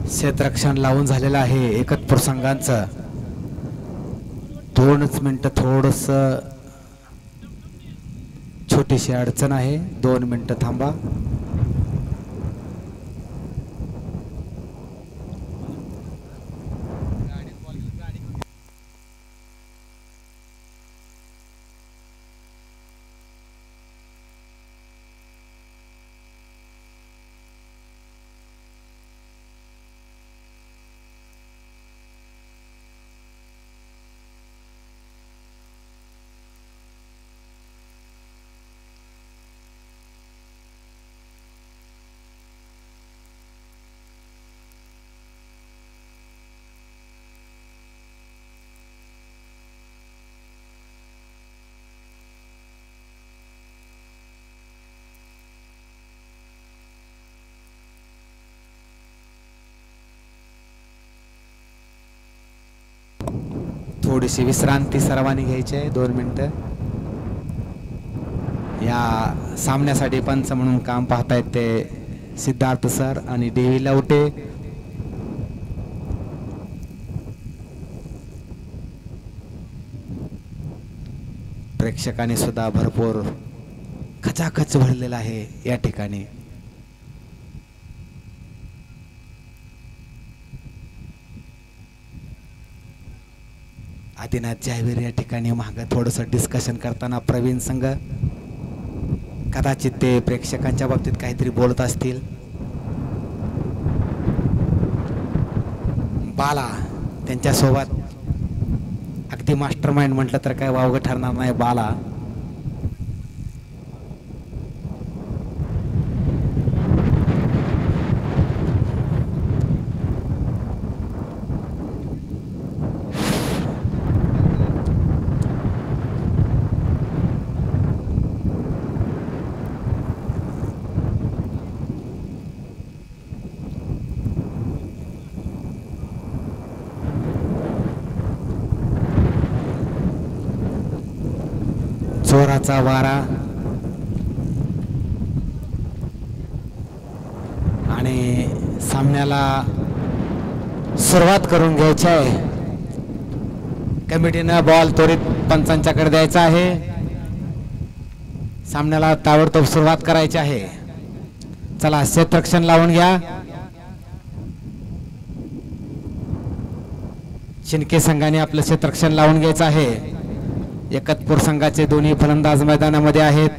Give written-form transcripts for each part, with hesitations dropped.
क्षेत्ररक्षण लावून झालेलं आहे एकतपूर संघांचं. 2 मिनिटं थोडस छोटीशी अडचण आहे. 2 मिनिटं थांबा. थोडीशी विश्रांती सर्वांनी घ्यायची आहे. 2 मिनिटं. या सामन्यासाठी पंच म्हणून काम पाहतायत ते सिद्धार्थ सर आणि देवी लवटे. प्रेक्षकांनी सुद्धा भरपूर खचाखच भरलेला आहे या ठिकाणी. आदिनाथ जयवीर या ठिकाणी मागे थोडंसं डिस्कशन करताना प्रवीण संघ कदाचित ते प्रेक्षकांच्या बाबतीत काहीतरी बोलत असतील. बाला त्यांच्यासोबत अगदी मास्टर माइंड म्हटलं तर काय वावगं ठरणार नाही. बाला जोराचा वारा आणि सामन्याला सुरुवात करून घ्यायची आहे. कमिटीनं बॉल त्वरित पंचांच्याकडे द्यायचा आहे. सामन्याला ताबडतोब सुरुवात करायची आहे. चला क्षेत्ररक्षण लावून घ्या. शिंदे संघाने आपलं क्षेत्ररक्षण लावून घ्यायचं आहे. एकतपूर संघाचे दोन्ही फलंदाज मैदानामध्ये आहेत.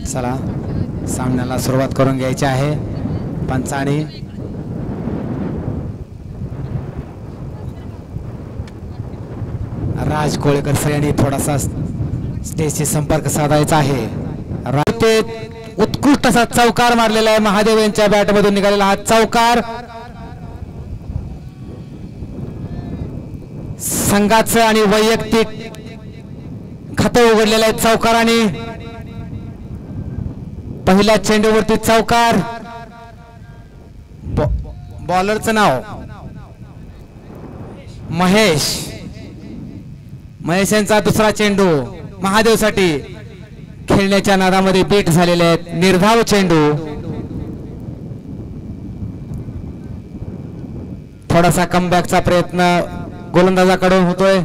चला सामन्याला सुरुवात करून घ्यायची आहे. पंचाने राज कोळेकर सर यांनी थोडासा स्टेजशी संपर्क साधायचा आहे. उत्कृष्ट असा चौकार मारलेला आहे. महादेव यांच्या बॅट मधून निघालेला हा चौकार संघाचं आणि वैयक्तिक खातं उघडलेलं आहे. चौकाराने पहिल्या चेंडूवरती चौकार. बॉलरचं नाव महेश यांचा दुसरा चेंडू महादेव साठी खेळण्याच्या नादामध्ये बीट झालेले आहेत. निर्धाव चेंडू. थोडासा कमबॅकचा प्रयत्न गोलंदाजाकडून होतोय.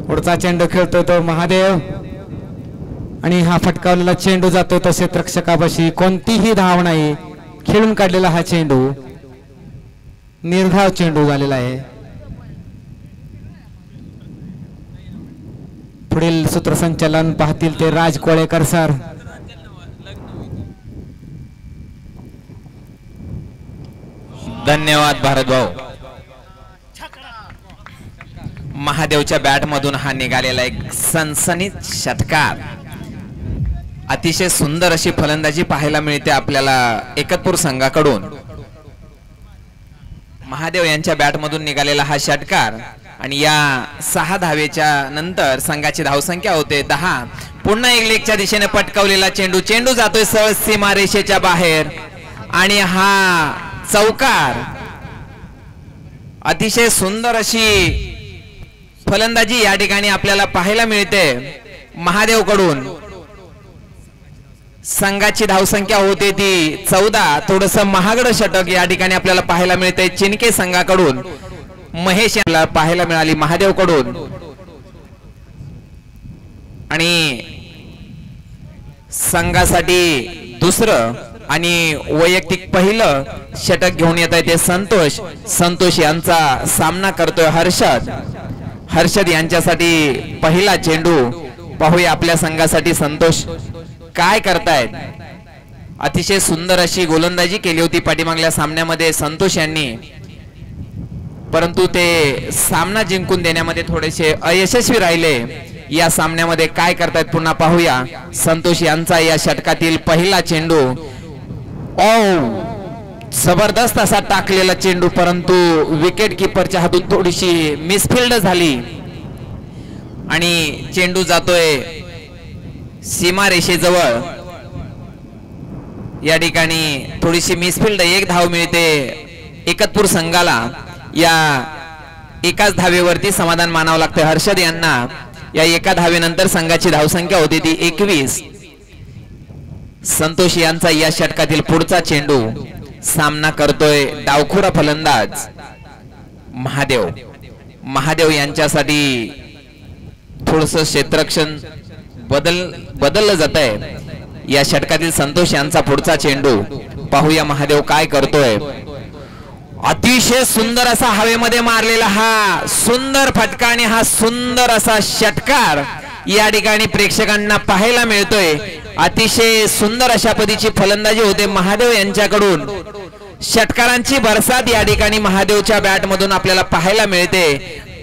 पुढचा चेंडू खेळतोय तो महादेव आणि हा फटकावलेला चेंडू जातोय तो क्षेत्ररक्षकापाशी. कोणतीही धाव नाही. खेळून काढलेला हा चेंडू निर्धाव चेंडू झालेला आहे. पुढील सूत्रसंचालन पाहतील ते राज कोळेकर सर. धन्यवाद भारत भाऊ. महादेवच्या बॅट मधून हा निघालेला एक सनसनीत षटकार. अतिशय सुंदर अशी फलंदाजी पाहायला मिळते आपल्याला एकतपूर संघाकडून. महादेव यांच्या बॅट मधून निघालेला हा षटकार आणि या 6 धावेच्या नंतर संघाची धावसंख्या होते 10. पुन्हा एक लेगच्या दिशेने पटकावलेला चेंडू जातोय सहज सीमा रेषेच्या बाहेर. आणि हा चौकार अतिशय सुंदर अशी फलंदाजी या ठिकाणी आपल्याला पाहायला मिळते महादेव कडून. संघाची धावसंख्या होते ती 14. थोडस महागड षटक या ठिकाणी आपल्याला पाहायला मिळते चिनके संघाकडून. महेश यांना पाहायला मिळाली महादेव कडून. आणि संघासाठी दुसरं आणि वैयक्तिक पहिलं षटक घेऊन येत आहे ते संतोष यांचा सामना करतोय हर्षद यांच्यासाठी पहिला चेंडू. पाहूया आपल्या संघासाठी संतोष काय करतायत. अतिशय सुंदर अशी गोलंदाजी केली होती पाठीमागल्या सामन्यामध्ये संतोष यांनी, परंतु ते सामना जिंकून देण्यामध्ये थोडेसे अयशस्वी राहिले. या सामन्यामध्ये काय करतायत पुन्हा पाहूया. संतोष यांचा या षटकातील पहिला चेंडू. जबरदस्त असा टाकलेला चेंडू, परंतु विकेट किपरच्या हातून थोडीशी मिसफिल्ड झाली आणि चेंडू जातोय सीमारेषेजवळ. या ठिकाणी थोडीशी मिसफिल्ड. एक धाव मिळते एकतपूर संघाला. या एकाच धावेवरती समाधान मानावं लागतं हर्षद यांना. या एका धावेनंतर संघाची धावसंख्या होती ती 21. संतोष यांचा या षटकातील पुढचा चेंडू. सामना करतोय डावखुरा फलंदाज महादेव यांच्यासाठी थोडस क्षेत्ररक्षण बदललं जात आहे. या षटकातील संतोष यांचा पुढचा चेंडू. पाहूया महादेव काय करतोय. अतिशय सुंदर असा हवेमध्ये मारलेला हा सुंदर फटका आणि हा सुंदर असा षटकार या ठिकाणी प्रेक्षकांना पाहायला मिळतोय. अतिशय सुंदर अशा पद्धतीची फलंदाजी होते महादेव यांच्याकडून. षटकारांची बरसात या ठिकाणी महादेवच्या बॅट मधून आपल्याला पाहायला मिळते.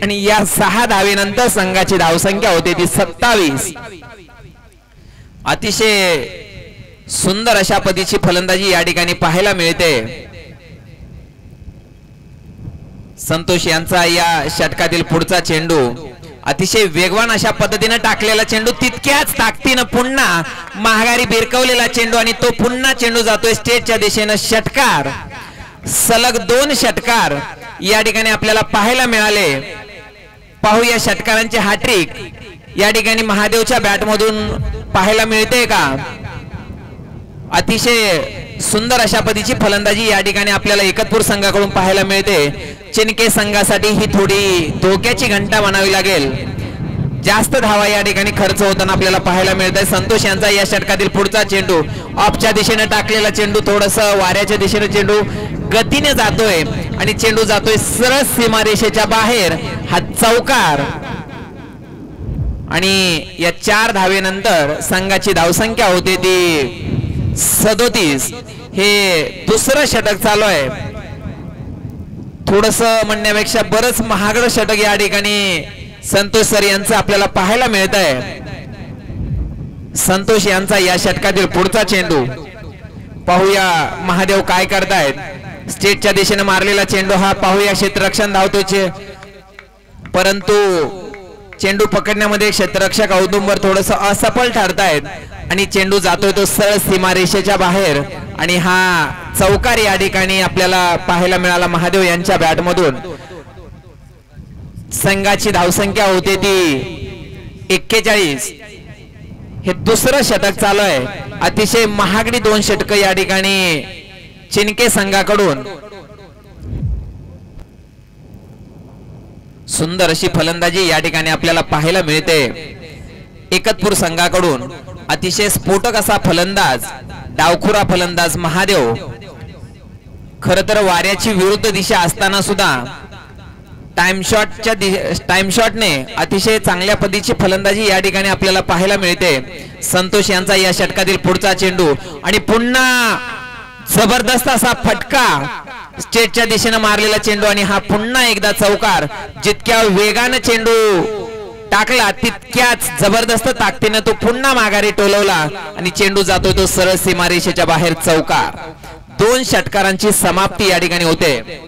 आणि या 6 धावेनंतर संघाची धावसंख्या होते ती 27. अतिशय सुंदर अशा पद्धतीची फलंदाजी या ठिकाणी पाहायला मिळते. संतोष यांचा या षटकातील पुढचा चेंडू. अतिशय वेगवान अशा पद्धतीने टाकलेला चेंडू, तितक्याच ताकदीने पुन्हा महागारी भिरकवलेला चेंडू आणि तो पुन्हा चेंडू जातोय स्टेटच्या दिशेने. षटकार, सलग 2 षटकार या ठिकाणी आपल्याला पाहायला मिळाले. पाहूया षटकारांचे हॅट्रिक या ठिकाणी महादेवच्या बॅट मधून पाहायला मिळते का. अतिशय सुंदर अशा पद्धतीची फलंदाजी या ठिकाणी आपल्याला एकतपूर संघाकडून पाहायला मिळते. चिनके संघासाठी ही थोडी धोक्याची घंटा म्हणावी लागेल. जास्त धावा या ठिकाणी खर्च होताना आपल्याला पाहायला मिळत आहे. संतोष यांचा या षटकातील पुढचा चेंडू. ऑफच्या दिशेने टाकलेला चेंडू, थोडस वाऱ्याच्या दिशेने चेंडू गतीने जातोय आणि चेंडू जातोय सरळ सीमारेषेच्या बाहेर. हा चौकार. आणि या 4 धावेनंतर संघाची धावसंख्या होते ती 37. हे दुसरं षटक चालू आहे. थोडस म्हणण्यापेक्षा बरच महागड षटक या ठिकाणी संतोष सर यांचं आपल्याला पाहायला मिळत आहे. संतोष यांचा या षटकातील पुढचा चेंडू. पाहूया महादेव काय करतायत. स्टेटच्या दिशेने मारलेला चेंडू हा. पाहूया क्षेत्ररक्षण धावतोय, परंतु चेंडू पकडण्यामध्ये क्षेत्ररक्षक औदुंबर थोडस असफल ठरतायत आणि चेंडू जातोय तो सरळ सीमारेषेच्या बाहेर. आणि हा चौकार या ठिकाणी आपल्याला पाहायला मिळाला महादेव यांच्या बॅट मधून. संघाची धावसंख्या होते ती 41. हे दुसरं षटक चालू आहे. अतिशय महागडी 2 षटक या ठिकाणी चिनके संघाकडून. सुंदर अशी फलंदाजी या ठिकाणी आपल्याला पाहायला मिळते एकतपूर संघाकडून. अतिशय स्फोटक असा फलंदाज, डावखुरा फलंदाज महादेव. खर तर वाऱ्याची विरुद्ध दिशा असताना सुद्धा टाइम शॉटने अतिशय चांगल्या पद्धतीची फलंदाजी या ठिकाणी आपल्याला पाहायला मिळते. संतोष यांचा या षटकातील पुढचा चेंडू आणि पुन्हा जबरदस्त असा फटका. स्टेटच्या दिशेने मारलेला चेंडू आणि हा पुन्हा एकदा चौकार. जितक्या वेगाने चेंडू टाकला तितक्याच जबरदस्त ताकदीने तो पुन्हा माघारी टोलवला आणि चेंडू जातोय तो सरळ सीमारेषेच्या बाहेर. चौकार. 2 षटकारांची समाप्ती या ठिकाणी होते.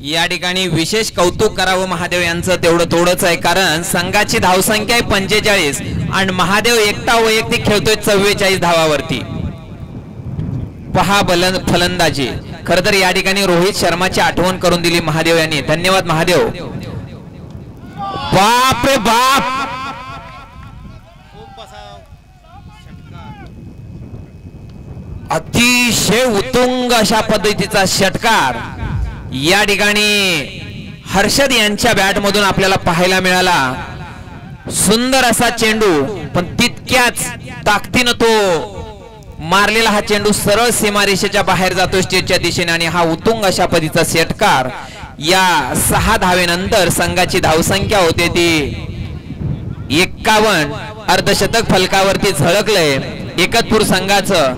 या ठिकाणी विशेष कौतुक करावं महादेव यांचं तेवढं थोडंच आहे, कारण संघाची धावसंख्या आहे 45 आणि महादेव एकटा वैयक्तिक खेळतोय 44 धावावरती. पहा फलंदाजी. खरं तर या ठिकाणी रोहित शर्माची आठवण करून दिली महादेव यांनी. धन्यवाद महादेव. बाप रे बाप, अतिशय उत्तुंग अशा पद्धतीचा षटकार या ठिकाणी हर्षद यांच्या बॅट मधून आपल्याला पाहायला मिळाला. सुंदर असा चेंडू, पण तितक्याच ताकदीनं तो मारलेला हा चेंडू सरळ सीमारेषेच्या बाहेर जातो स्टेजच्या दिशेने. आणि हा उत्तुंग अशा पद्धतीचा षटकार या 6 धावेनंतर संघाची धावसंख्या होते ती 51. अर्धशतक फलकावरती झळकलंय एकतपूर संघाचं.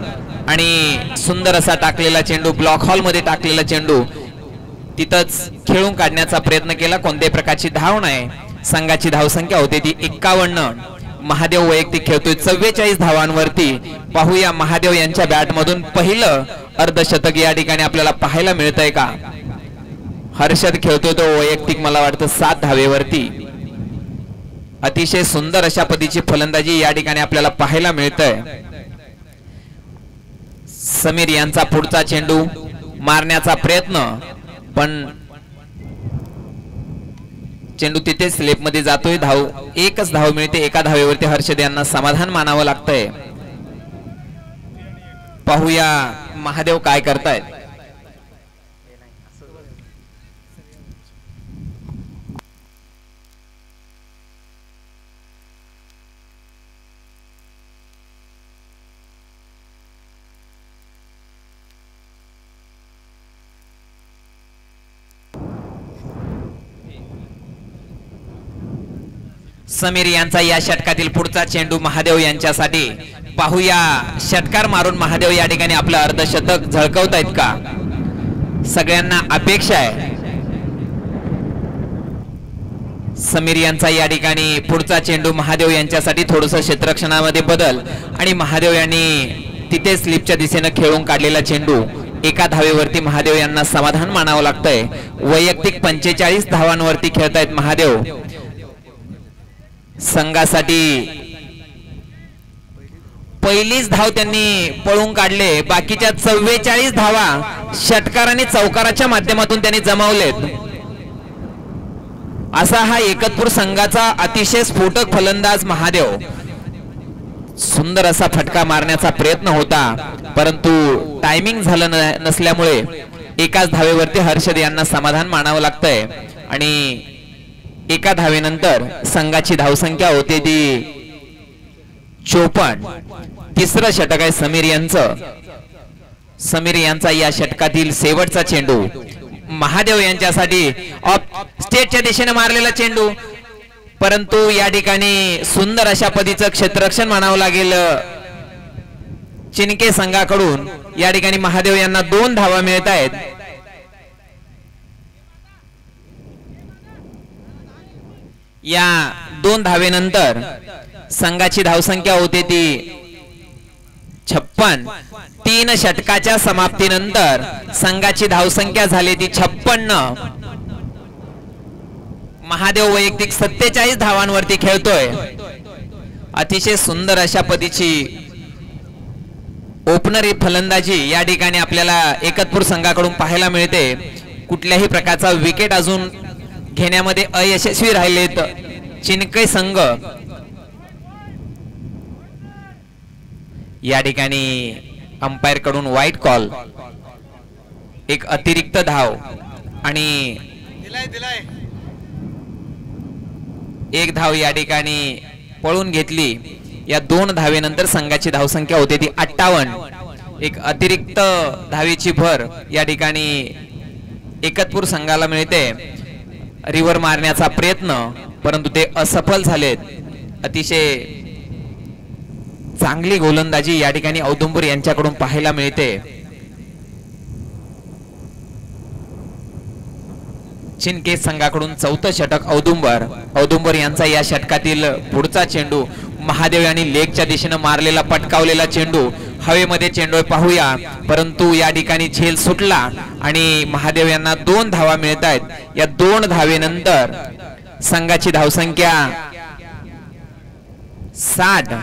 आणि सुंदर असा टाकलेला चेंडू, ब्लॉक हॉल मध्ये टाकलेला चेंडू तिथंच खेळून काढण्याचा प्रयत्न केला. कोणत्याही प्रकारची धाव नाही. संघाची धावसंख्या होते ती 51. महादेव वैयक्तिक खेळतोय 44 धावांवरती. पाहूया महादेव यांच्या बॅट मधून पहिलं अर्धशतक या ठिकाणी आपल्याला पाहायला मिळतंय का. हर्षद खेळतोय तो वैयक्तिक मला वाटतं 7 धावेवरती. अतिशय सुंदर अशा पद्धतीची फलंदाजी या ठिकाणी आपल्याला पाहायला मिळतंय. समीर यांचा पुढचा चेंडू मारण्याचा प्रयत्न, पण चेंडू तिथे स्लेप मध्ये जातोय. एकच धाव मिळते. एका धावेवरती हर्षद यांना समाधान मानावं लागतंय. पाहूया महादेव काय करतायत. समीर यांचा या षटकातील पुढचा चेंडू महादेव यांच्यासाठी. पाहूया षटकार मारून महादेव या ठिकाणी आपलं अर्धशतक झळकवतायत का. सगळ्यांना अपेक्षा आहे. समीर यांचा या ठिकाणी पुढचा चेंडू महादेव यांच्यासाठी. थोडस क्षेत्ररक्षणामध्ये बदल आणि महादेव यांनी तिथे स्लिपच्या दिशेने खेळून काढलेला चेंडू. एका धावेवरती महादेव यांना समाधान मानावं लागतंय. वैयक्तिक 45 धावांवरती खेळतायत महादेव. संघासाठी पहिलीच धाव त्यांनी पळून काढले. बाकीच्या 44 धावा षटकार आणि चौकाराच्या माध्यमातून त्यांनी जमावलेत. असा हा एकतपूर संघाचा अतिशय स्फोटक फलंदाज महादेव. सुंदर असा फटका मारण्याचा प्रयत्न होता, परंतु टायमिंग झालं नसल्यामुळे एकाच धावेवरती हर्षद यांना समाधान मानावं लागतंय. आणि एका धावेनंतर संघाची धावसंख्या होते ती 54. तिसरं षटक आहे समीर यांचं. समीर यांचा या षटकातील शेवटचा चेंडू महादेव यांच्यासाठी ऑफ स्टेटच्या दिशेने मारलेला चेंडू, परंतु या ठिकाणी सुंदर अशा पद्धतीचं क्षेत्ररक्षण म्हणावं लागेल चिनके संघाकडून. या ठिकाणी महादेव यांना 2 धावा मिळत आहेत. या 2 धावेनंतर संघाची धावसंख्या होते ती 56. 3 षटकाच्या समाप्तीनंतर संघाची धावसंख्या झाली ती 56. महादेव वैयक्तिक 47 धावांवरती खेळतोय. अतिशय सुंदर अशा पद्धतीची ओपनर फलंदाजी या ठिकाणी आपल्याला एकतपूर संघाकडून पाहायला मिळते. कुठल्याही प्रकारचा विकेट अजून घेण्यामध्ये अयशस्वी राहिलेत चिनके संघ. या ठिकाणी अंपायर कडून व्हाईट कॉल. एक अतिरिक्त धाव आणि एक धाव या ठिकाणी पळून घेतली. या 2 धावेनंतर संघाची धावसंख्या होते ती 58. एक अतिरिक्त धावेची भर या ठिकाणी एकतपूर संघाला मिळते. रिव्हर मारण्याचा प्रयत्न, परंतु ते असफल झालेत. अतिशय चांगली गोलंदाजी या ठिकाणी औदुंबर यांच्याकडून पाहायला मिळते. चिनके संघाकडून 4थं षटक औदुंबर यांचा या षटकातील पुढचा चेंडू महादेव यांनी लेगच्या दिशेने मारलेला पटकावलेला चेंडू. हवेमध्ये चेंडू पाहूया, परंतु या ठिकाणी झेल सुटला आणि महादेव यांना 2 धावा मिळत आहेत। या 2 धावेनंतर संघाची धावसंख्या 60।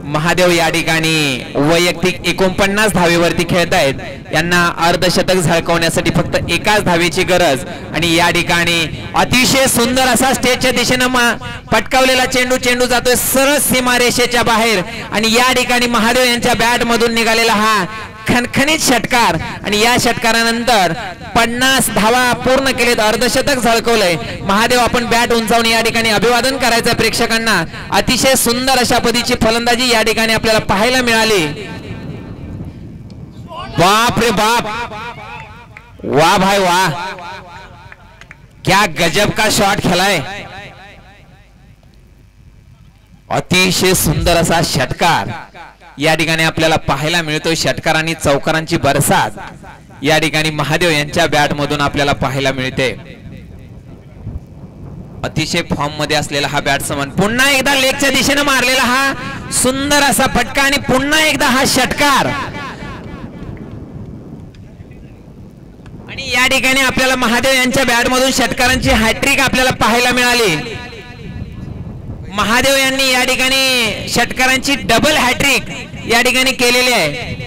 महादेव या ठिकाणी वैयक्तिक 49 धावेवरती खेळत आहेत। यांना अर्धशतक झळकवण्यासाठी फक्त एकाच धावेची गरज आणि या ठिकाणी अतिशय सुंदर असा स्टेजच्या दिशेने पटकावलेला चेंडू जातोय सरळ सीमारेषेच्या बाहेर आणि या ठिकाणी महादेव यांच्या बॅट मधून निघालेला हा खणखणीत षटकार आणि या षटकारानंतर 50 धावा पूर्ण केलेत, अर्धशतक झळकवलंय। महादेव आपण बॅट उंचावून या ठिकाणी अभिवादन करायचं प्रेक्षकांना। अतिशय सुंदर अशा पद्धतीची फलंदाजी या ठिकाणी आपल्याला पाहायला मिळाली। बाप रे बाप, वाह भाई वाह, क्या गजब का शॉट खेलाय। अतिशय सुंदर असा षटकार या ठिकाणी आपल्याला पाहायला मिळतोय। षटकार आणि चौकारांची बरसात या ठिकाणी महादेव यांच्या बॅट मधून आपल्याला पाहायला मिळते। अतिशय फॉर्म मध्ये असलेला हा बॅट्समन पुन्हा एकदा लेगच्या दिशेने मारलेला हा सुंदर असा फटका आणि पुन्हा एकदा हा षटकार आणि या ठिकाणी आपल्याला महादेव यांच्या बॅट मधून षटकारांची हॅट्रिक आपल्याला पाहायला मिळाली। महादेव यांनी या ठिकाणी षटकारांची डबल हॅट्रिक या ठिकाणी केलेली आहे।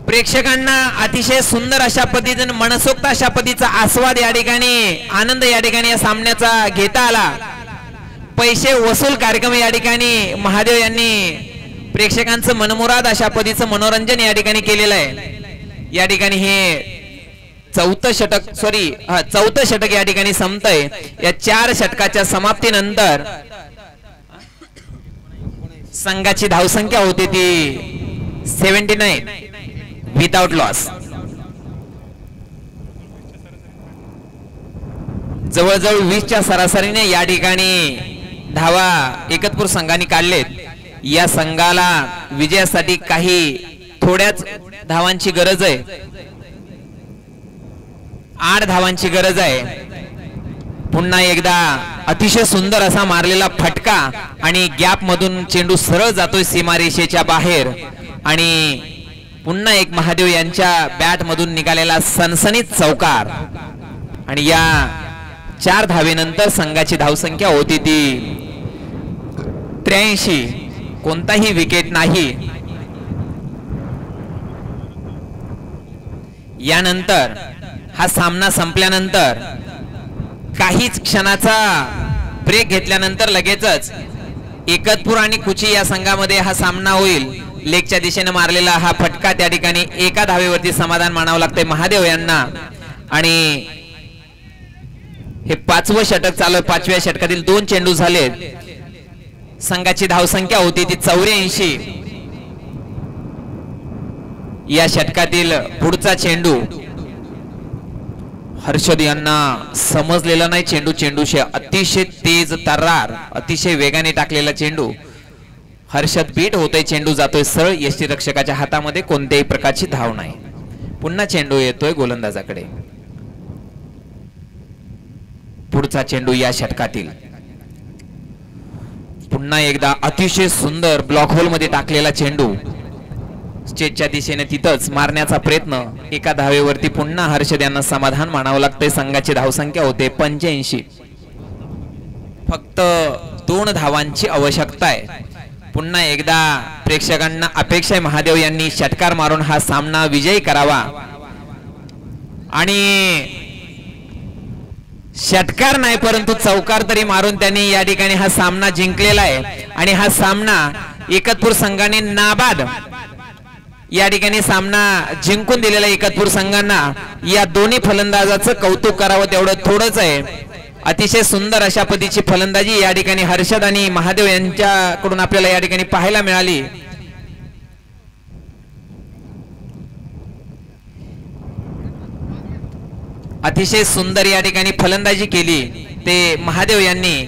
प्रेक्षकांना अतिशय सुंदर अशा पद्धतीने मनसोक्त अशा पद्धतीचा आस्वाद या ठिकाणी आनंद या ठिकाणी या सामन्याचा घेता आला। पैसे वसूल कार्यक्रम या ठिकाणी महादेव यांनी प्रेक्षकांचं मनमुराद अशा पद्धतीचं मनोरंजन या ठिकाणी केलेलं आहे। या ठिकाणी हे चौथं षटक या ठिकाणी संपतंय। या 4 षटकाच्या समाप्तीनंतर संघाची धावसंख्या होती ती 79 विदाउट लॉस। जवळजवळ 20च्या सरासरीने या ठिकाणी धावा एकतपूर संघाने काढलेत। या संघाला विजयासाठी काही थोड्याच धावांची गरज आहे, 8 धावांची गरज आहे। पुन्हा एकदा अतिशय सुंदर असा मारलेला फटका आणि गॅप मधून चेंडू सरळ जातोय सीमारेषेच्या बाहेर आणि पुन्हा एक महादेव यांच्या बॅट मधून निघालेला सनसनीत चौकार आणि या 4 धावेनंतर संघाची धावसंख्या होती ती 83। कोणताही विकेट नाही। यानंतर हा सामना संपल्यानंतर काहीच क्षणाचा ब्रेक घेतल्यानंतर लगेचच एकतपूर आणि कुची या संघामध्ये हा सामना होईल। लेगच्या दिशेने मारलेला हा फटका त्या ठिकाणी एका धावेवरती समाधान मानावं लागतंय महादेव यांना आणि हे 5वं षटक चालू आहे। 5व्या षटकातील 2 चेंडू झालेत। संघाची धावसंख्या होती ती 84। या षटकातील पुढचा चेंडू हर्षद यांना समजलेला नाही। चेंडूशे अतिशय तेज तर्रार अतिशय वेगाने टाकलेला चेंडू हर्षद बीट होतोय। चेंडू जातोय सरळ यष्टीरक्षकाच्या हातामध्ये, कोणत्याही प्रकारची धाव नाही। पुन्हा चेंडू येतोय गोलंदाजाकडे। पुढचा चेंडू या षटकातील पुन्हा एकदा अतिशय सुंदर ब्लॉक होल मध्ये टाकलेला चेंडू स्टेजच्या दिशेने तिथंच मारण्याचा प्रयत्न। एका धावेवरती पुन्हा हर्षद यांना समाधान मानावं लागतंय। संघाची धावसंख्या होते 85। फक्त 2 धावांची आवश्यकता आहे। पुन्हा एकदा प्रेक्षकांना अपेक्षा आहे महादेव यांनी षटकार मारून हा सामना विजयी करावा आणि षटकार नाही परंतु चौकार तरी मारून त्यांनी या ठिकाणी हा सामना जिंकलेला आहे आणि हा सामना एकतपूर संघाने नाबाद या ठिकाणी सामना जिंकून दिलेला एकतपूर संघांना। या दोन्ही फलंदाजाचं कौतुक करावं तेवढं थोडंच आहे। अतिशय सुंदर अशा पद्धतीची फलंदाजी या ठिकाणी हर्षद आणि महादेव यांच्याकडून आपल्याला या ठिकाणी पाहायला मिळाली। अतिशय सुंदर या ठिकाणी फलंदाजी केली ते महादेव यांना